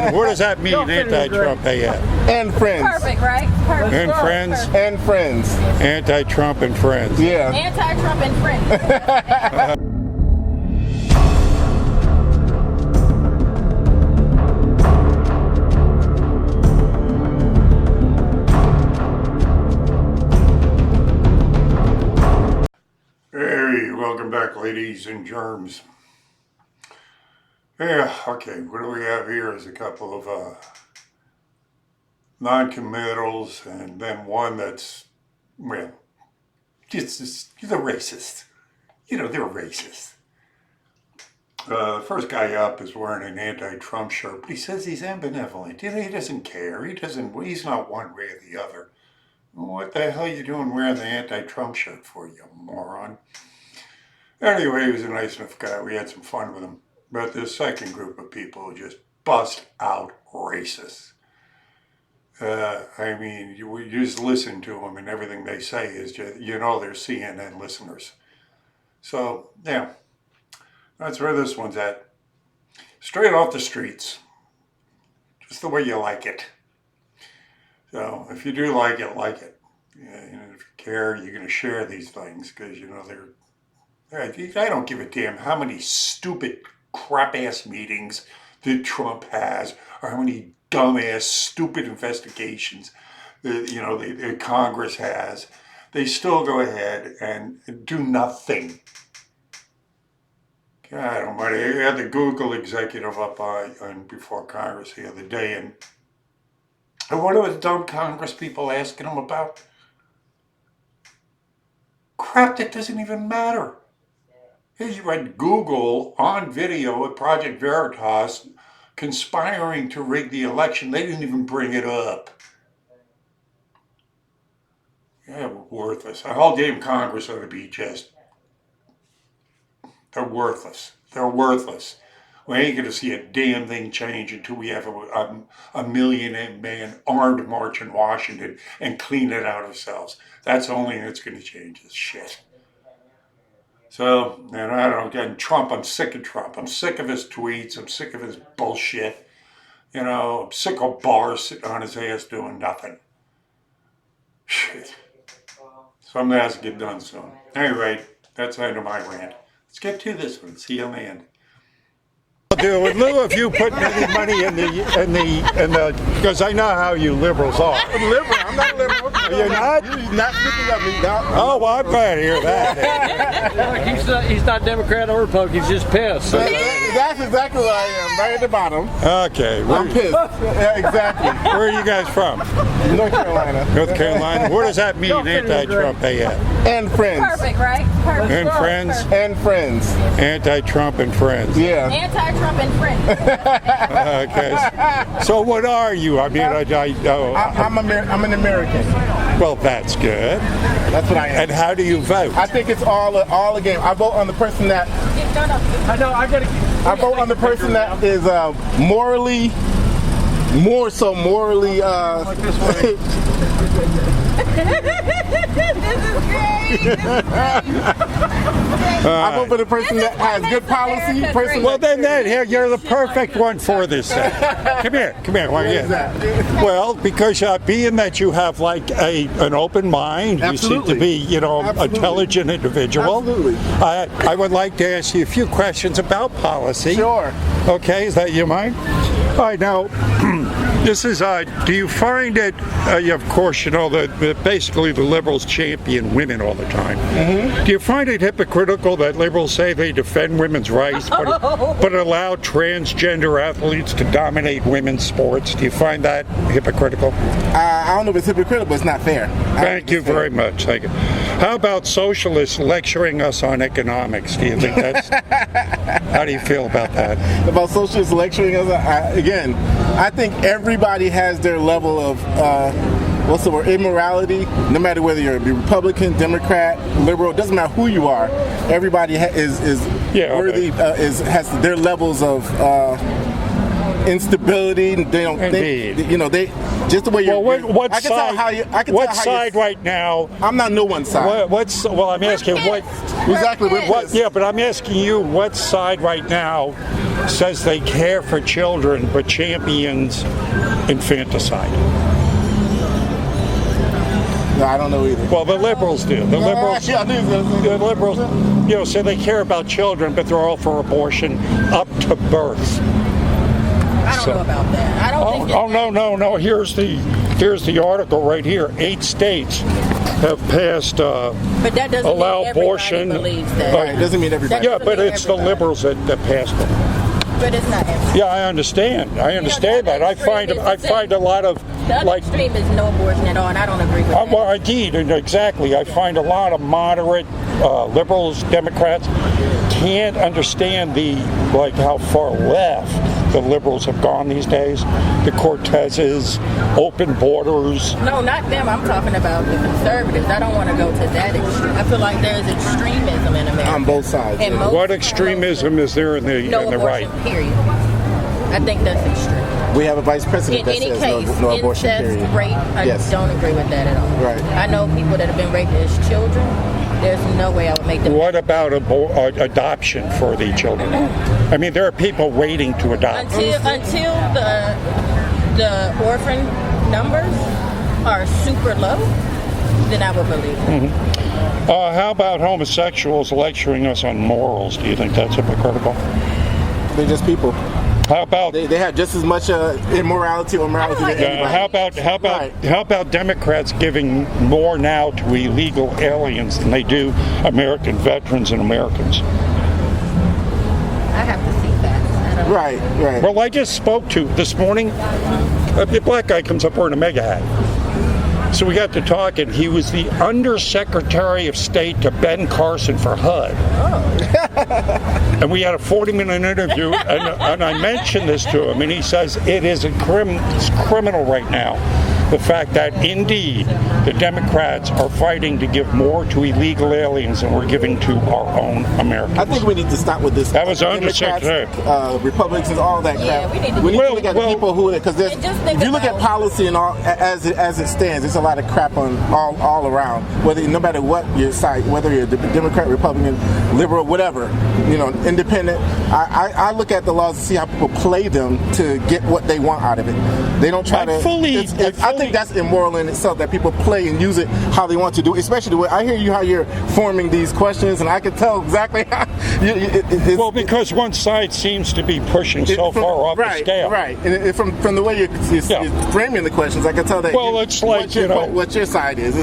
Carolina. What does that mean, anti-Trump AF? And friends. Perfect, right? Perfect. And friends? And friends. Anti-Trump and friends. Yeah. Anti-Trump and friends. Hey, welcome back, ladies and germs. Yeah, okay, what do we have here is a couple of non-committals and then one that's, well, just they're racist. You know, they're racist. The first guy up is wearing an anti-Trump shirt, but he says he's ambivalent. He doesn't care. He's not one way or the other. What the hell are you doing wearing the anti-Trump shirt for, you moron? Anyway, he was a nice enough guy. We had some fun with him. But this second group of people just bust out racist. I mean, you just listen to them and everything they say is just, you know, they're CNN listeners. So, yeah, that's where this one's at. Straight off the streets. Just the way you like it. So, if you do like it, like it. Yeah, you know, if you care, you're going to share these things because, you know, I don't give a damn how many stupid crap-ass meetings that Trump has or how many dumb-ass stupid investigations that Congress has. They still go ahead and do nothing. God almighty, I had the Google executive up on before Congress the other day, and what are the dumb Congress people asking him about? Crap that doesn't even matter. You had Google on video at Project Veritas conspiring to rig the election. They didn't even bring it up. Yeah, worthless. The whole damn Congress ought to be just... They're worthless. They're worthless. We ain't going to see a damn thing change until we have a million-man armed march in Washington and clean it out ourselves. That's the only thing that's going to change this shit. So, and I don't get Trump. I'm sick of Trump. I'm sick of his tweets. I'm sick of his bullshit. You know, I'm sick of Barr sitting on his ass doing nothing. Shit. Something has to get done soon. Anyway, that's the end of my rant. Let's get to this one. See you on the end. Do in lieu of you putting any money in the because I know how you liberals are. I'm liberal. I'm not liberal. You're not? You're not speaking of me. No. Oh, well, I'm glad to hear that. He's not Democrat or Republican. He's just pissed. That's exactly what I am. Right at the bottom. Okay. I'm pissed. Yeah, exactly. Where are you guys from? North Carolina. North Carolina. What does that mean, anti-Trump AF? And friends. Perfect, right? Perfect. And friends? And friends. Anti-Trump and friends. Yeah. Anti-Trump and friends. Okay. So what are you? I mean, I'm an American. Well, that's good. That's what I am. And how do you vote? I think it's all a game. I vote on the person that I know. I vote on the person that is morally. I vote for the person that has good policy. Well, then you're the perfect one for this thing. Come here. Why is that? Well, because being that you have like an open mind, Absolutely. you seem to be, Absolutely. intelligent individual. Absolutely. I would like to ask you a few questions about policy. Sure. Okay, is that your mind? All right, now, this is, do you find it, of course, that basically the liberals champion women all the time. Mm-hmm. Do you find it hypocritical that liberals say they defend women's rights, but allow transgender athletes to dominate women's sports? Do you find that hypocritical? I don't know if it's hypocritical, but it's not fair. Thank you very much. Thank you. How about socialists lecturing us on economics? Do you think that's... How do you feel about that? About socialists lecturing us? Again, I think everybody has their level of, immorality, no matter whether you're a Republican, Democrat, liberal, it doesn't matter who you are. Everybody is worthy, has their levels of instability. They don't Indeed. think, you know, they just the way you're. Well, what I can side? tell how you. I can what tell how side right now? I'm not no one side. Well, I'm asking what. Exactly. What? Yeah, but I'm asking you, what side right now says they care for children but champions infanticide? No, I don't know either. Well, the liberals do. The liberals. Yeah, I do. The liberals, you know, say they care about children, but they're all for abortion up to birth. I don't know about that. I don't think No. Here's the article right here. 8 states have passed but that doesn't allow mean everybody abortion. believes that. Right, it doesn't mean everybody. Yeah, but it's the liberals that passed it. But it's not everybody. Yeah, I understand. I understand that. I find a lot of The other like. extreme is no abortion at all, and I don't agree with that. Well, indeed, and exactly. I find a lot of moderate liberals, Democrats, can't understand how far left the liberals have gone these days. The Cortezes, open borders. No, not them. I'm talking about the conservatives. I don't want to go to that extreme. I feel like there's extremism in America. On both sides. And yeah. most What extremism is there in the no in the abortion, right? period. I think that's extreme. We have a vice president In that any says case, no abortion. incest, Period. rape, I Yes. don't agree with that at all. Right. I know people that have been raped as children. There's no way I would make them. What about adoption for the children? I mean, there are people waiting to adopt. Until the orphan numbers are super low, then I would believe it. How about homosexuals lecturing us on morals? Do you think that's hypocritical? They're just people. How about They have just as much immorality or morality than anybody. how about Democrats giving more now to illegal aliens than they do American veterans and Americans? I have to see that. I don't know. Right. Well, I just spoke to this morning. A black guy comes up wearing a mega hat. So we got to talking. He was the Undersecretary of State to Ben Carson for HUD. And we had a 40-minute interview, and I mentioned this to him, and he says it's criminal right now. The fact that indeed the Democrats are fighting to give more to illegal aliens than we're giving to our own Americans. I think we need to stop with this. That was Democrats, Undersecretary. Republicans, all that Yeah, crap. we need to We need do to look at the people who, because And just think if you look at about- policy and all as it stands, there's a lot of crap on all around. No matter what your side, whether you're Democrat, Republican, liberal, whatever, independent. I look at the laws and see how people play them to get what they want out of it. They don't try to. I think that's immoral in itself, that people play and use it how they want to do. Especially the way I hear you, how you're forming these questions, and I can tell exactly how. Well, because one side seems to be pushing so far off the scale. Right. And from the way you're framing the questions, I can tell that. Well, it's like, what your side is.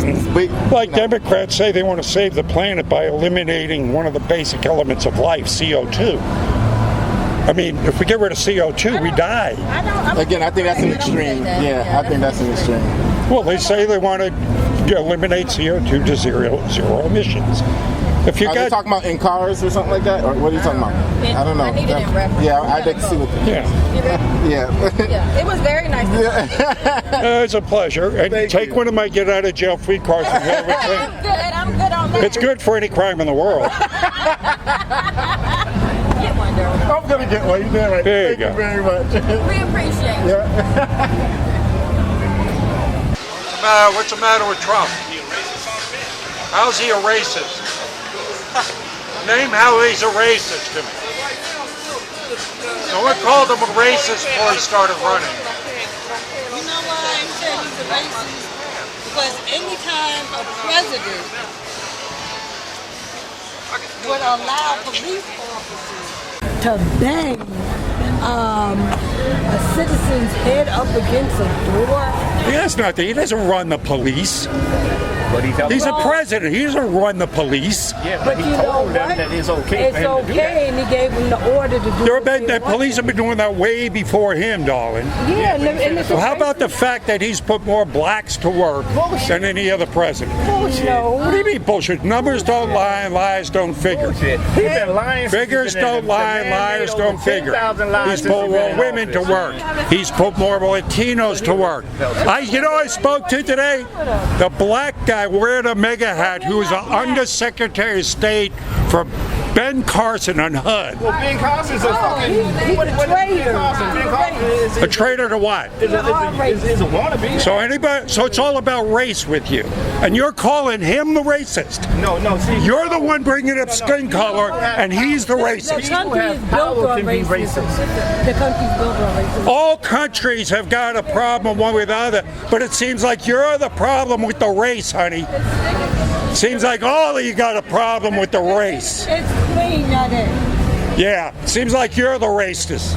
Like Democrats say they want to save the planet by eliminating one of the basic elements of life, CO2. I mean, if we get rid of CO2, we die. Again, I think that's an extreme. I think that's an extreme. Well, they say they want to eliminate CO2 to zero emissions. If you Are they talking about in cars or something like that? Or what are you talking about? I don't know. I need it in reference. Yeah, I'd like to see what. Yeah. Yeah, it was very nice. It's a pleasure. And take one of my get out of jail free cards from Hillary Clinton. I'm good on that. It's good for any crime in the world. Get one, Daryl. I'm gonna get one. You're doing right. There you Thank go. you very much. We appreciate it. What's the matter with Trump? How's he a racist? Name how he's a racist to me. No one called him a racist before he started running. You know why I said he's a racist? Because anytime a president would allow police officers to bang a citizen's head up against a door. He doesn't run the police. But He's a president. He doesn't run the police. Yeah, but he told them that it's okay for him to do that. And he gave him the order to do The police have been doing that way before him, darling. Yeah, and it's Well, how about the fact that he's put more blacks to work than any other president? No. What do you mean bullshit? Numbers don't lie and lies don't figure. Bullshit. He's been lying. Figures don't lie and liars don't figure. He's put more women to work. He's put more Latinos to work. I spoke to today? The black guy wearing a mega hat who was an undersecretary of state for Ben Carson on HUD. Well, Ben Carson's a fucking. he's what a is Ben traitor. Carson? Ben Carson A traitor to what? is a wannabe. So it's all about race with you, and you're calling him the racist. No, see. You're the one bringing up skin color, and he's the The racist. country is have built power on can be racism. racist. The country's built on racism. All countries have got a problem one with the other, but it seems like you're the problem with the race, honey. Seems like all of you got a problem with the race. It's clean, not it. Yeah, seems like you're the racist.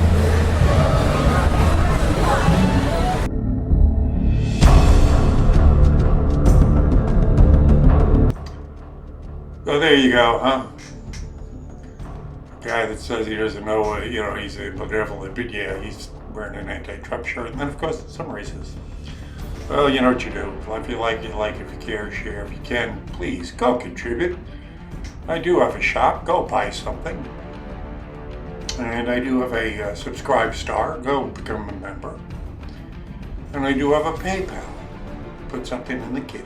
So there you go, huh? Guy that says he doesn't know what, he's a benevolent, but yeah, he's wearing an anti-Trump shirt. And then, of course, some racists. Well, you know what you do. If you like, you like. If you care, share. If you can, please, go contribute. I do have a shop. Go buy something. And I do have a subscribe star. Go become a member. And I do have a PayPal. Put something in the kitty.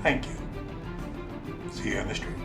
Thank you. See you on the street.